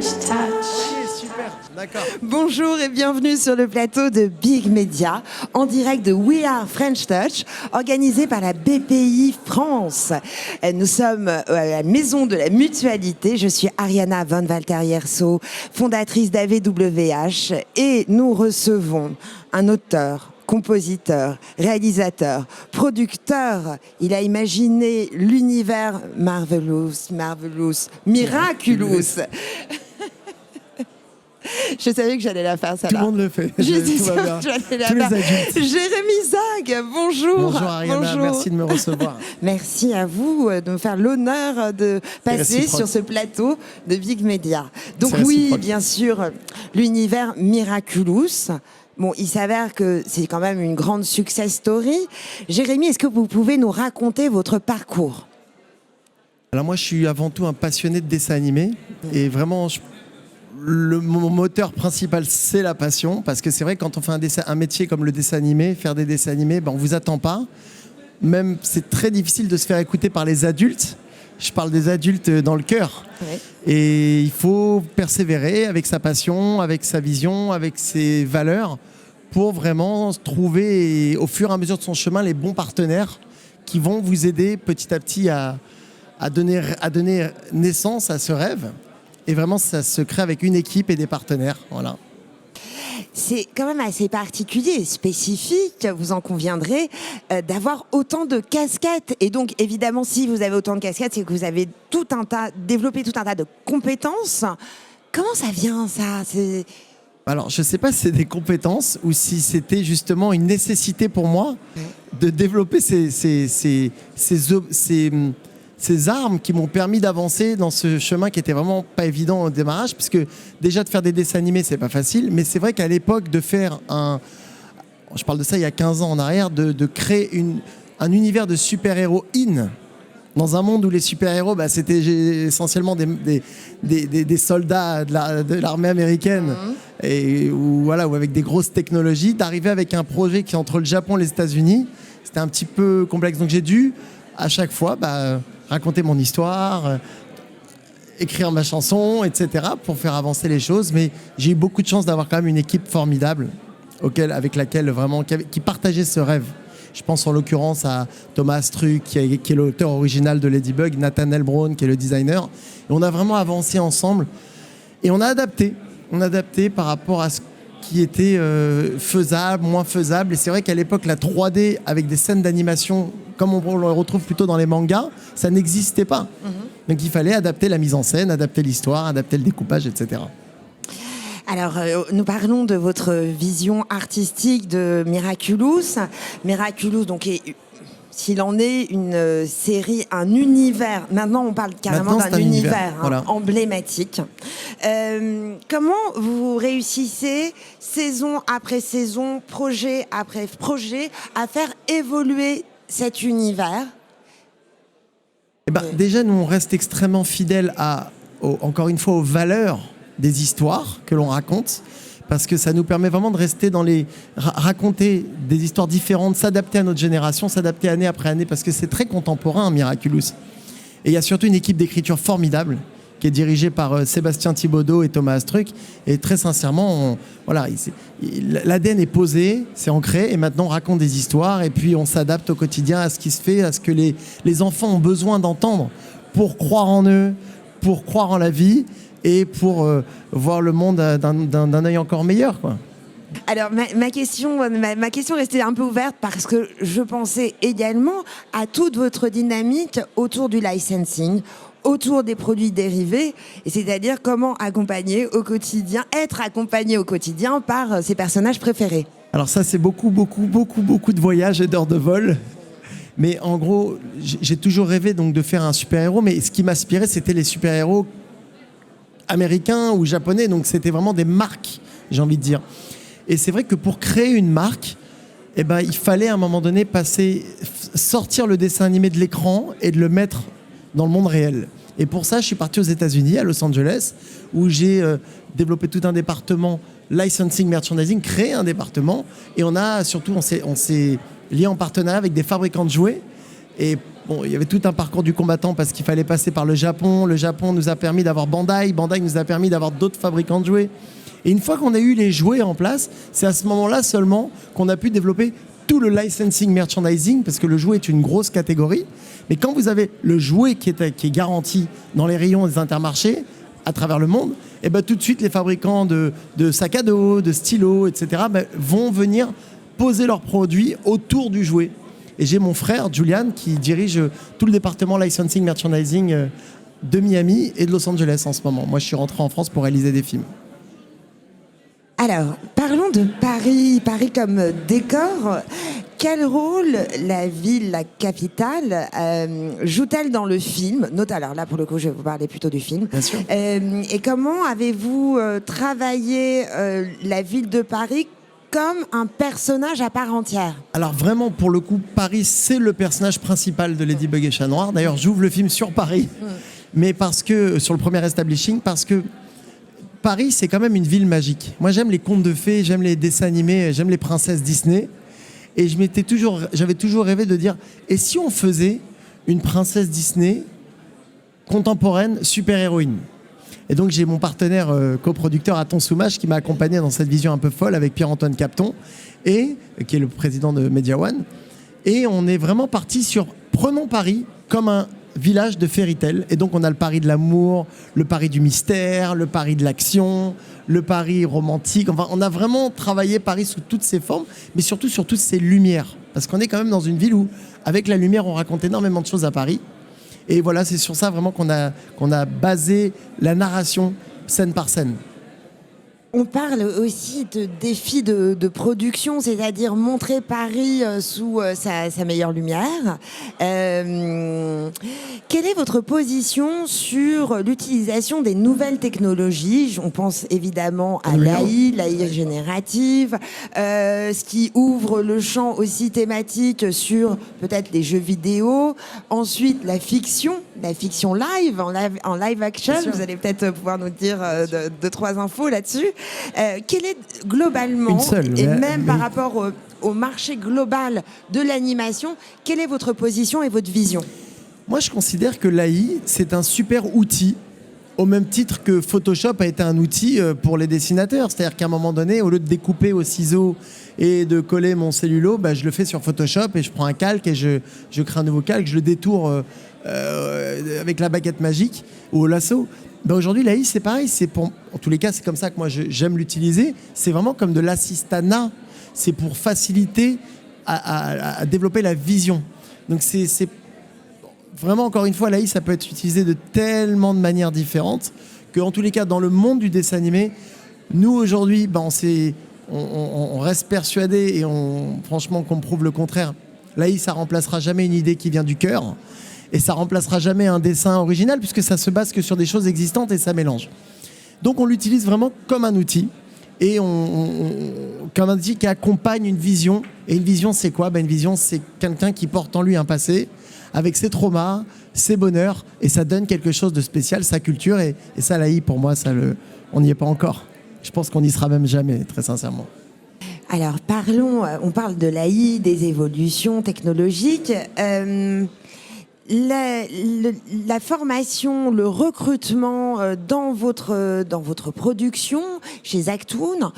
French Touch. Super, d'accord. Bonjour et bienvenue sur le plateau de Big Media, en direct de We Are French Touch, organisé par la BPI France. Nous sommes à la Maison de la Mutualité. Je suis Ariana Van Valter-Yerso, fondatrice d'AVWH, et nous recevons un auteur, compositeur, réalisateur, producteur. Il a imaginé l'univers Marvelous, Miraculous. Je savais que j'allais la faire, ça. Tout le monde le fait. Je suis Tout sûre va bien. que j'allais la Tous les faire. adultes. Jérémy Zag, bonjour. Bonjour Ariana, Bonjour. merci de me recevoir. Merci à vous de me faire l'honneur de passer réciproque. sur ce plateau de Big Media. Donc C'est oui, réciproque. bien sûr, l'univers Miraculous. Bon, il s'avère que c'est quand même une grande success story. Jérémy, est-ce que vous pouvez nous raconter votre parcours ? Alors moi, je suis avant tout un passionné de dessin animé. Et vraiment, mon moteur principal, c'est la passion. Parce que c'est vrai que quand on fait un métier comme le dessin animé, faire des dessins animés, on ne vous attend pas. Même, c'est très difficile de se faire écouter par les adultes. Je parle des adultes dans le cœur. Ouais. Et il faut persévérer avec sa passion, avec sa vision, avec ses valeurs, pour vraiment trouver, au fur et à mesure de son chemin, les bons partenaires qui vont vous aider petit à petit à donner naissance à ce rêve. Et vraiment, ça se crée avec une équipe et des partenaires. Voilà. C'est quand même assez particulier et spécifique, vous en conviendrez, d'avoir autant de casquettes. Et donc, évidemment, si vous avez autant de casquettes, c'est que vous avez développé tout un tas de compétences. Comment ça vient, ça ? Alors, je ne sais pas si c'est des compétences ou si c'était justement une nécessité pour moi de développer ces armes qui m'ont permis d'avancer dans ce chemin qui était vraiment pas évident au démarrage, puisque déjà de faire des dessins animés, c'est pas facile, mais c'est vrai qu'à l'époque de faire je parle de ça il y a 15 ans en arrière, de créer un univers de super-héros dans un monde où les super-héros, c'était essentiellement des soldats de l'armée américaine, et où avec des grosses technologies, d'arriver avec un projet qui est entre le Japon et les États-Unis, c'était un petit peu complexe. Donc j'ai dû à chaque fois raconter mon histoire, écrire ma chanson, etc., pour faire avancer les choses. Mais j'ai eu beaucoup de chance d'avoir quand même une équipe formidable avec laquelle vraiment qui partageait ce rêve. Je pense en l'occurrence à Thomas Struck, qui est l'auteur original de Ladybug, Nathaniel Brown, qui est le designer. Et on a vraiment avancé ensemble et on a adapté. On a adapté par rapport à ce qui était faisable, moins faisable. Et c'est vrai qu'à l'époque, la 3D avec des scènes d'animation, comme on le retrouve plutôt dans les mangas, ça n'existait pas. Donc il fallait adapter la mise en scène, adapter l'histoire, adapter le découpage, etc. Alors, nous parlons de votre vision artistique de Miraculous. Miraculous, donc, s'il en est une série, un univers, maintenant on parle carrément d'un univers voilà. Emblématique. Comment vous réussissez, saison après saison, projet après projet, à faire évoluer cet univers ? Déjà, nous, on reste extrêmement fidèles encore une fois, aux valeurs des histoires que l'on raconte, parce que ça nous permet vraiment de rester dans raconter des histoires différentes, s'adapter à notre génération, s'adapter année après année, parce que c'est très contemporain, Miraculous. Et il y a surtout une équipe d'écriture formidable qui est dirigée par Sébastien Thibaudeau et Thomas Struck. Et très sincèrement, l'ADN est posé, c'est ancré, et maintenant on raconte des histoires, et puis on s'adapte au quotidien à ce qui se fait, à ce que les enfants ont besoin d'entendre pour croire en eux, pour croire en la vie, et pour voir le monde d'un œil encore meilleur, quoi. Alors, ma question restait un peu ouverte parce que je pensais également à toute votre dynamique autour du licensing, autour des produits dérivés, et c'est-à-dire comment être accompagné au quotidien par ses personnages préférés. Alors ça, c'est beaucoup de voyages et d'heures de vol. Mais en gros, j'ai toujours rêvé donc de faire un super-héros, mais ce qui m'inspirait, c'était les super-héros américains ou japonais, donc c'était vraiment des marques, j'ai envie de dire. Et c'est vrai que pour créer une marque, il fallait à un moment donné sortir le dessin animé de l'écran et de le mettre dans le monde réel. Et pour ça, je suis parti aux États-Unis, à Los Angeles, où j'ai développé tout un département licensing, merchandising, créé un département, et on s'est lié en partenariat avec des fabricants de jouets Et bon, il y avait tout un parcours du combattant parce qu'il fallait passer par le Japon. Le Japon nous a permis d'avoir Bandai. Bandai nous a permis d'avoir d'autres fabricants de jouets. Et une fois qu'on a eu les jouets en place, c'est à ce moment-là seulement qu'on a pu développer tout le licensing merchandising, parce que le jouet est une grosse catégorie. Mais quand vous avez le jouet qui est garanti dans les rayons des Intermarchés à travers le monde, et ben tout de suite les fabricants de sacs à dos, de stylos, etc. Vont venir poser leurs produits autour du jouet. Et j'ai mon frère Julian qui dirige tout le département licensing merchandising de Miami et de Los Angeles en ce moment. Moi je suis rentré en France pour réaliser des films. Alors, parlons de Paris. Paris comme décor. Quel rôle la ville, la capitale, joue-t-elle dans le film? Alors là, pour le coup, je vais vous parler plutôt du film. Bien sûr. Et comment avez-vous travaillé la ville de Paris comme un personnage à part entière? Alors vraiment, pour le coup, Paris, c'est le personnage principal de Ladybug et Chat Noir. D'ailleurs, j'ouvre le film sur Paris, mais parce que, sur le premier establishing, parce que Paris, c'est quand même une ville magique. Moi, j'aime les contes de fées, j'aime les dessins animés, j'aime les princesses Disney. Et j'avais toujours rêvé de dire, et si on faisait une princesse Disney contemporaine, super-héroïne? Et donc, j'ai mon partenaire coproducteur, Aton Soumache, qui m'a accompagné dans cette vision un peu folle avec Pierre-Antoine Capton, qui est le président de Media One. Et on est vraiment parti sur, prenons Paris comme un village de fairy tale. Et donc on a le Paris de l'amour, le Paris du mystère, le Paris de l'action, le Paris romantique. Enfin, on a vraiment travaillé Paris sous toutes ses formes, mais surtout sur toutes ses lumières. Parce qu'on est quand même dans une ville où, avec la lumière, on raconte énormément de choses à Paris. Et voilà, c'est sur ça vraiment qu'on a basé la narration scène par scène. On parle aussi de défis de production, c'est-à-dire montrer Paris sous sa meilleure lumière. Quelle est votre position sur l'utilisation des nouvelles technologies? On pense évidemment à l'AI générative, ce qui ouvre le champ aussi thématique sur peut-être les jeux vidéo. Ensuite, la fiction live, en live action. Vous allez peut-être pouvoir nous dire deux, trois infos là-dessus. Quelle est globalement, par rapport au marché global de l'animation, quelle est votre position et votre vision? Moi, je considère que l'AI, c'est un super outil, au même titre que Photoshop a été un outil pour les dessinateurs. C'est-à-dire qu'à un moment donné, au lieu de découper au ciseau et de coller mon cellulo, je le fais sur Photoshop et je prends un calque et je crée un nouveau calque, je le détourne avec la baguette magique ou au lasso. Aujourd'hui, l'AI, c'est pareil. En tous les cas, c'est comme ça que moi, j'aime l'utiliser. C'est vraiment comme de l'assistanat. C'est pour faciliter à développer la vision. Donc, c'est vraiment, encore une fois, l'AI, ça peut être utilisé de tellement de manières différentes qu'en tous les cas, dans le monde du dessin animé, nous, aujourd'hui, on reste persuadés et franchement, qu'on prouve le contraire. L'AI, ça remplacera jamais une idée qui vient du cœur. Et ça remplacera jamais un dessin original puisque ça se base que sur des choses existantes et ça mélange. Donc on l'utilise vraiment comme un outil et comme un outil qui accompagne une vision. Et une vision, c'est quoi? Une vision, c'est quelqu'un qui porte en lui un passé avec ses traumas, ses bonheurs et ça donne quelque chose de spécial, sa culture. Et ça, l'AI, pour moi, on n'y est pas encore. Je pense qu'on n'y sera même jamais, très sincèrement. Alors on parle de l'AI, des évolutions technologiques. La formation, le recrutement dans votre production chez Zachtoon,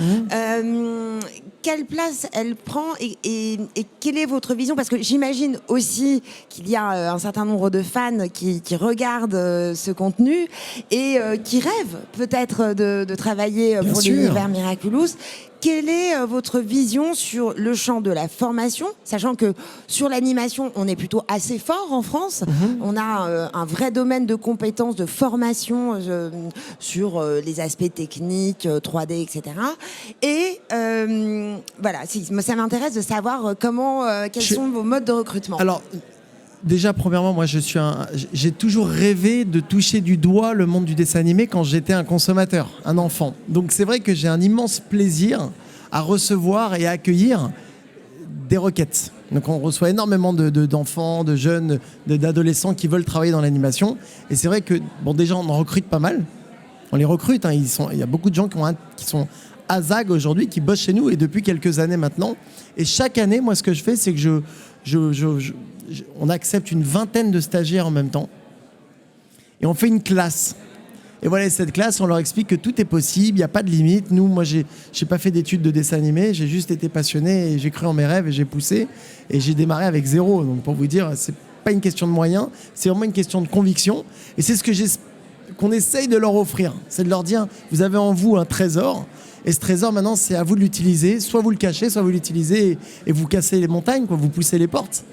quelle place elle prend et quelle est votre vision? Parce que j'imagine aussi qu'il y a un certain nombre de fans qui regardent ce contenu et qui rêvent peut-être de travailler pour l'univers Miraculous. Quelle est votre vision sur le champ de la formation, sachant que sur l'animation, on est plutôt assez fort en France. On a un vrai domaine de compétences, de formation sur les aspects techniques, 3D, etc. Et voilà, ça m'intéresse de savoir quels sont vos modes de recrutement. Alors, déjà, premièrement, moi, j'ai toujours rêvé de toucher du doigt le monde du dessin animé quand j'étais un consommateur, un enfant. Donc, c'est vrai que j'ai un immense plaisir à recevoir et à accueillir des requêtes. Donc, on reçoit énormément d'enfants, de jeunes, d'adolescents qui veulent travailler dans l'animation. Et c'est vrai que, déjà, on en recrute pas mal. On les recrute. Il y a beaucoup de gens qui sont à ZAG aujourd'hui, qui bossent chez nous et depuis quelques années maintenant. Et chaque année, moi, ce que je fais, c'est que on accepte une vingtaine de stagiaires en même temps et on fait une classe. Et voilà, cette classe, on leur explique que tout est possible, il n'y a pas de limite. Moi, j'ai pas fait d'études de dessin animé, j'ai juste été passionné et j'ai cru en mes rêves et j'ai poussé et j'ai démarré avec 0. Donc pour vous dire, c'est pas une question de moyens, c'est vraiment une question de conviction. Et c'est ce qu'on essaye de leur offrir, c'est de leur dire, vous avez en vous un trésor. Et ce trésor, maintenant, c'est à vous de l'utiliser. Soit vous le cachez, soit vous l'utilisez et vous cassez les montagnes, quoi, vous poussez les portes.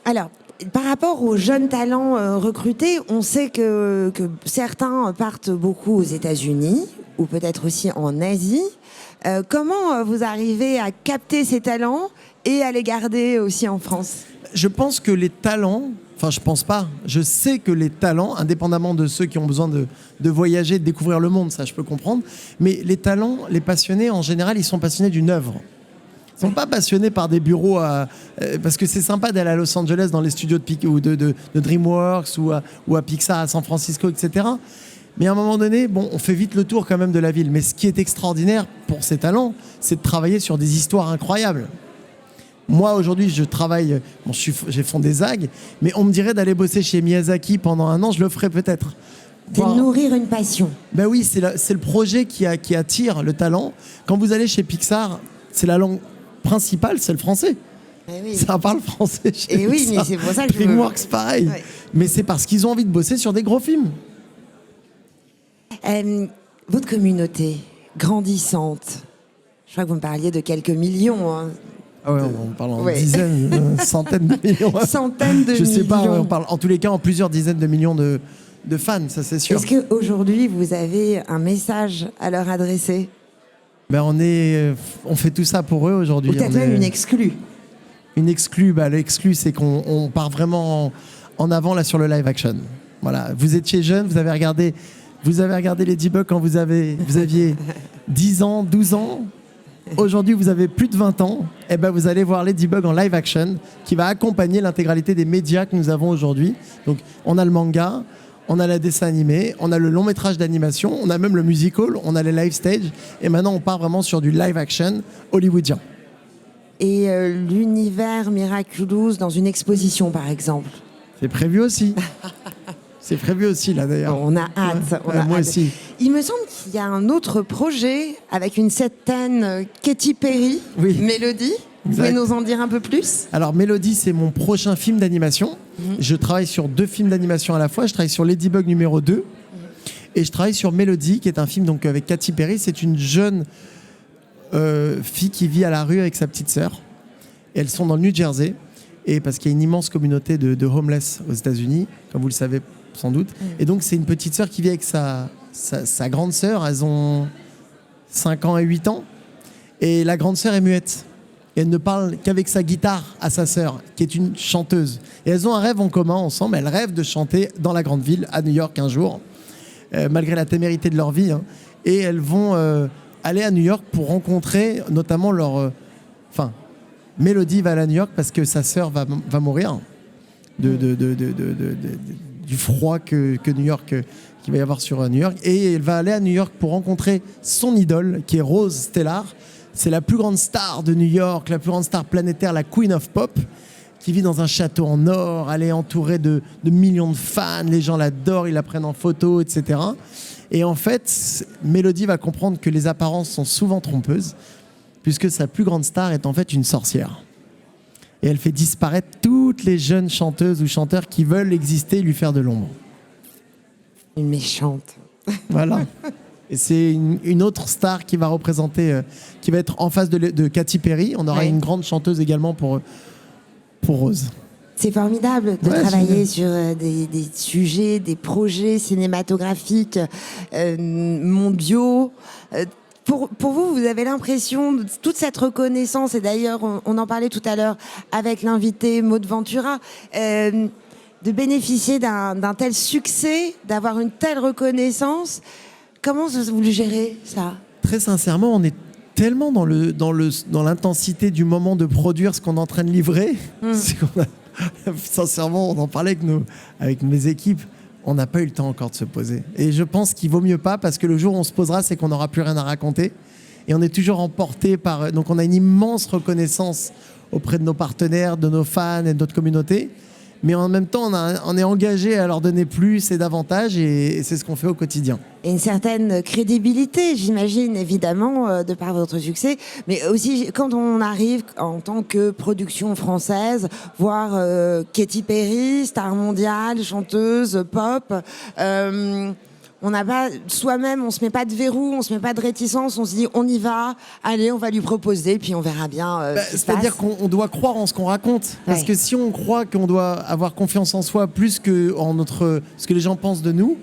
Alors, par rapport aux jeunes talents recrutés, on sait que certains partent beaucoup aux États-Unis ou peut-être aussi en Asie. Comment vous arrivez à capter ces talents et à les garder aussi en France ? Je pense que les talents, enfin je pense pas, je sais que les talents, indépendamment de ceux qui ont besoin de voyager, de découvrir le monde, ça je peux comprendre, mais les talents, les passionnés, en général, ils sont passionnés d'une œuvre. Ils ne sont pas passionnés par des bureaux parce que c'est sympa d'aller à Los Angeles dans les studios de DreamWorks ou à Pixar à San Francisco, etc. Mais à un moment donné, on fait vite le tour quand même de la ville. Mais ce qui est extraordinaire pour ces talents, c'est de travailler sur des histoires incroyables. Moi, aujourd'hui, je travaille, j'ai fondé ZAG, mais on me dirait d'aller bosser chez Miyazaki pendant 1 an, je le ferais peut-être. C'est nourrir une passion. Ben oui, c'est le projet qui attire le talent. Quand vous allez chez Pixar, c'est la langue principale, c'est le français. Oui. Ça parle français chez Pixar. Oui, mais c'est pour ça que DreamWorks, pareil. Ouais. Mais c'est parce qu'ils ont envie de bosser sur des gros films. Votre communauté grandissante, je crois que vous me parliez de quelques millions. Hein. Ah ouais, on parle en dizaines, centaines de millions. Centaines de millions. Je sais pas, on parle en tous les cas en plusieurs dizaines de millions de fans, ça c'est sûr. Est-ce qu'aujourd'hui, vous avez un message à leur adresser ? Ben on fait tout ça pour eux aujourd'hui. Ou peut-être même une exclue. Une exclue, l'exclue, c'est qu'on part vraiment en avant là sur le live action. Voilà, vous étiez jeune, vous avez regardé Ladybug quand vous aviez 10 ans, 12 ans. Aujourd'hui, vous avez plus de 20 ans. Et ben, vous allez voir Ladybug en live action qui va accompagner l'intégralité des médias que nous avons aujourd'hui. Donc, on a le manga, on a le dessin animé, on a le long métrage d'animation, on a même le musical, on a les live stage. Et maintenant, on part vraiment sur du live action hollywoodien. Et l'univers Miraculous dans une exposition, par exemple ? C'est prévu aussi. C'est prévu aussi, là, d'ailleurs. On a hâte. Moi aussi. Il me semble qu'il y a un autre projet avec une certaine Katy Perry, Mélodie. Vous pouvez nous en dire un peu plus ? Alors, Mélodie, c'est mon prochain film d'animation. Je travaille sur 2 films d'animation à la fois. Je travaille sur Ladybug numéro 2. Et je travaille sur Mélodie, qui est un film donc, avec Katy Perry. C'est une jeune fille qui vit à la rue avec sa petite sœur. Et elles sont dans le New Jersey. Et parce qu'il y a une immense communauté de homeless aux États-Unis, comme vous le savez sans doute. Et donc, c'est une petite sœur qui vit avec sa grande sœur. Elles ont 5 ans et 8 ans. Et la grande sœur est muette. Et elle ne parle qu'avec sa guitare à sa sœur, qui est une chanteuse. Et elles ont un rêve en commun ensemble. Elles rêvent de chanter dans la grande ville, à New York, un jour, malgré la témérité de leur vie. Hein. Et elles vont aller à New York pour rencontrer notamment leur... Mélodie va aller à New York parce que sa sœur va mourir du froid que New York, qu'il va y avoir sur New York. Et elle va aller à New York pour rencontrer son idole, qui est Rose Stellar. C'est la plus grande star de New York, la plus grande star planétaire, la Queen of Pop, qui vit dans un château en or. Elle est entourée de millions de fans. Les gens l'adorent, ils la prennent en photo, etc. Et en fait, Mélodie va comprendre que les apparences sont souvent trompeuses, puisque sa plus grande star est en fait une sorcière. Et elle fait disparaître toutes les jeunes chanteuses ou chanteurs qui veulent exister et lui faire de l'ombre. Une méchante. Voilà. Et c'est une autre star qui va représenter, qui va être en face de Katy Perry. On aura une grande chanteuse également pour Rose. C'est formidable de travailler sur des sujets, des projets cinématographiques mondiaux. Pour vous, vous avez l'impression de toute cette reconnaissance, et d'ailleurs, on en parlait tout à l'heure avec l'invité Maud Ventura, de bénéficier d'un tel succès, d'avoir une telle reconnaissance. Comment vous le gérez, ça ? Très sincèrement, on est tellement dans l'intensité du moment de produire ce qu'on est en train de livrer. Sincèrement, on en parlait avec mes équipes. On n'a pas eu le temps encore de se poser. Et je pense qu'il vaut mieux pas, parce que le jour où on se posera, c'est qu'on n'aura plus rien à raconter. Et on est toujours emporté par... Donc on a une immense reconnaissance auprès de nos partenaires, de nos fans et de notre communauté. Mais en même temps, on est engagé à leur donner plus et davantage, et c'est ce qu'on fait au quotidien. Et une certaine crédibilité, j'imagine, évidemment, de par votre succès. Mais aussi, quand on arrive en tant que production française, voir Katy Perry, star mondiale, chanteuse, pop, on n'a pas, soi-même, on se met pas de verrou, on se met pas de réticence, on se dit on y va, allez, on va lui proposer, puis on verra bien ce qui se passe. C'est-à-dire qu'on doit croire en ce qu'on raconte. Parce Ouais. que si on croit qu'on doit avoir confiance en soi plus que en ce que les gens pensent de nous,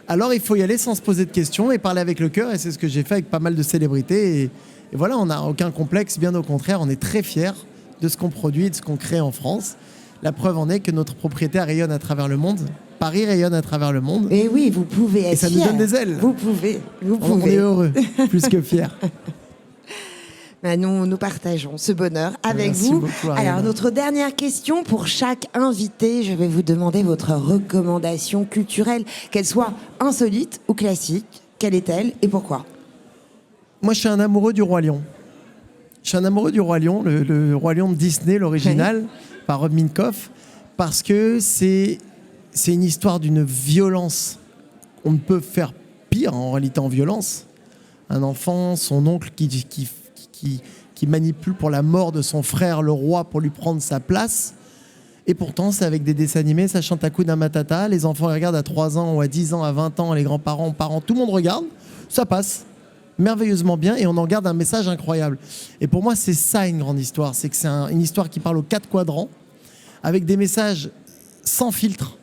alors il faut y aller sans se poser de questions et parler avec le cœur. Et c'est ce que j'ai fait avec pas mal de célébrités. Et voilà, on n'a aucun complexe, bien au contraire, on est très fiers de ce qu'on produit et de ce qu'on crée en France. La preuve en est que notre propriétaire rayonne à travers le monde. Paris rayonne à travers le monde. Et oui, vous pouvez être Et ça nous fier. donne des ailes. Vous pouvez. On est heureux, plus que fiers. Ben, nous partageons ce bonheur avec Merci vous. beaucoup, Ariane. Alors, notre dernière question pour chaque invité, je vais vous demander votre recommandation culturelle, qu'elle soit insolite ou classique. Quelle est-elle et pourquoi? Moi, je suis un amoureux du Roi Lion. Je suis un amoureux du Roi Lion, le Roi Lion de Disney, l'original, par Rob Minkoff, parce que c'est une histoire d'une violence. On ne peut faire pire en réalité en violence. Un enfant, son oncle qui manipule pour la mort de son frère, le roi, pour lui prendre sa place. Et pourtant, c'est avec des dessins animés, ça chante Hakuna Matata. Les enfants ils regardent à 3 ans ou à 10 ans, à 20 ans, les grands-parents, parents, tout le monde regarde. Ça passe merveilleusement bien et on en garde un message incroyable. Et pour moi, c'est ça une grande histoire. C'est que c'est une histoire qui parle aux 4 quadrants, avec des messages sans filtre,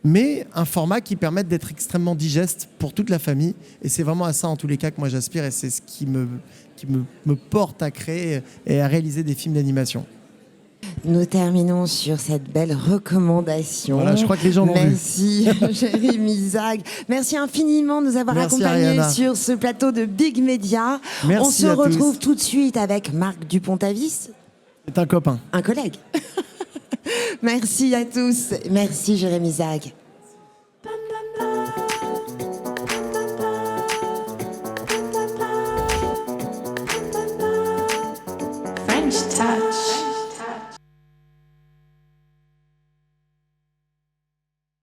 mais un format qui permet d'être extrêmement digeste pour toute la famille. Et c'est vraiment à ça, en tous les cas, que moi j'aspire. Et c'est ce qui me porte à créer et à réaliser des films d'animation. Nous terminons sur cette belle recommandation. Voilà, je crois que les gens l'ont vu. Merci, Jérémy Zag. Merci infiniment de nous avoir Merci, accompagnés Ariana. sur ce plateau de Big Media. Merci On se à tous. retrouve tout de suite avec Marc Dupont-Avis, C'est un copain. un collègue. Merci à tous. Merci, Jérémy Zag.